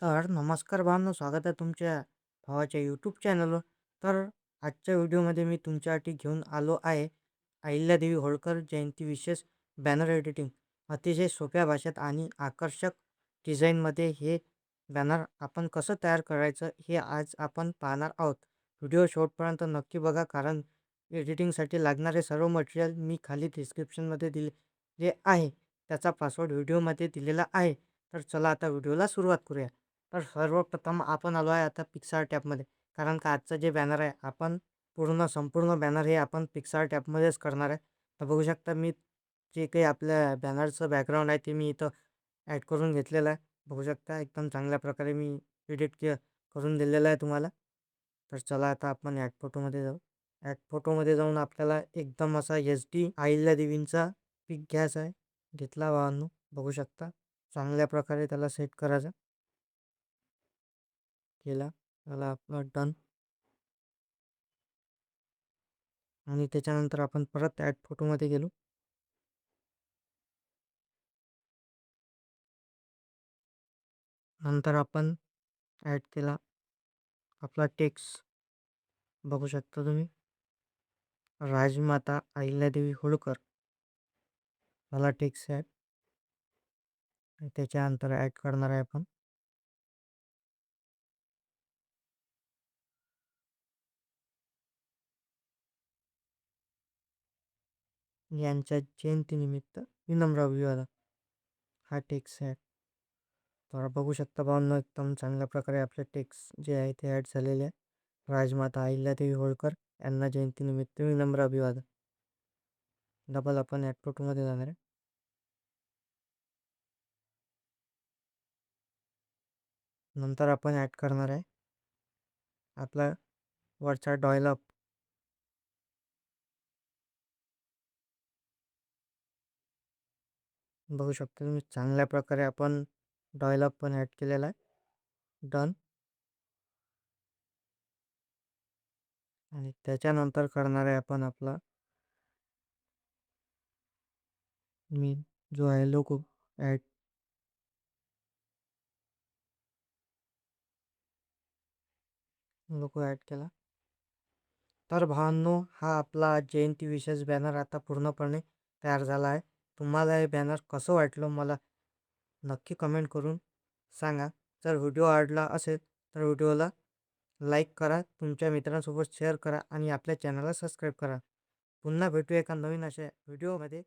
तर नमस्कार भावांनो, स्वागत आहे तुमच्या भावाच्या यूट्यूब चॅनलवर. तर आजच्या व्हिडिओमध्ये मी तुमच्यासाठी घेऊन आलो आहे अहिल्यादेवी होळकर जयंती विशेष बॅनर एडिटिंग. अतिशय सोप्या भाषेत आणि आकर्षक डिझाईनमध्ये हे बॅनर आपण कसं तयार करायचं हे आज आपण पाहणार आहोत. व्हिडिओ शेवटपर्यंत नक्की बघा, कारण एडिटिंगसाठी लागणारे सर्व मटेरियल मी खाली डिस्क्रिप्शनमध्ये दिले आहे. त्याचा पासवर्ड व्हिडिओमध्ये दिलेला आहे. तर चला आता व्हिडिओला सुरुवात करूया. तर सर्वप्रथम आपण आलो आहे आता पिक्सार टॅबमध्ये, कारण का आजचं जे बॅनर आहे आपण संपूर्ण बॅनर हे आपण पिक्सार टॅबमध्येच करणार आहे. तर बघू शकता मी जे काही आपल्या बॅनरचं बॅकग्राऊंड आहे ते मी इथं ॲड करून घेतलेलं आहे. बघू शकता एकदम चांगल्या प्रकारे मी करून दिलेलं आहे तुम्हाला. तर चला आता आपण ॲड फोटोमध्ये जाऊ. ॲड फोटोमध्ये जाऊन आपल्याला एकदम असा HD अहिल्यादेवींचा पिक घ्यायचा आहे. घेतला भावांनो, बघू शकता चांगल्या प्रकारे त्याला सेट करायचं. केला, त्याला आपला डन. आणि त्याच्यानंतर आपण परत ॲड फोटोमध्ये गेलो. नंतर आपण ॲड केला आपला टेक्स्ट. बघू शकता तुम्ही, राजमाता अहिल्यादेवी होळकर मला टेक्स्ट ॲड. त्याच्यानंतर ॲड करणार आहे आपण यांच्या जयंतीनिमित्त विनम्र अभिवादन, हा टेक्स्ट ॲड. तर बघू शकता भावांनो, एकदम चांगल्या प्रकारे आपले टेक्स्ट जे आहे ते ॲड झालेले आहे. राजमाता अहिल्यादेवी होळकर यांना जयंतीनिमित्त विनम्र अभिवादन. डबल आपण ॲड फोटोमध्ये जाणार आहे. नंतर आपण ॲड करणार आहे आपला वरचा डॉयलॉग. बघू शकता तुम्ही चांगल्या प्रकारे आपण डॉयलॉग पण ॲड केलेला आहे. डन. आणि त्याच्यानंतर करणार आहे आपण आपला मी जो आहे लोगो ॲड. लोगो ॲड केला. तर भावांनो, हा आपला जयंती विशेष बॅनर आता पूर्णपणे तयार झाला आहे. तुम्हाला हे बॅनर कसं वाटलं मला नक्की कमेंट करून सांगा. जर व्हिडिओ आवडला असेल तर व्हिडिओला लाईक करा, तुमच्या मित्रांसोबत शेअर करा आणि आपल्या चॅनलला सबस्क्राईब करा. पुन्हा भेटू एका नवीन अशा व्हिडिओमध्ये.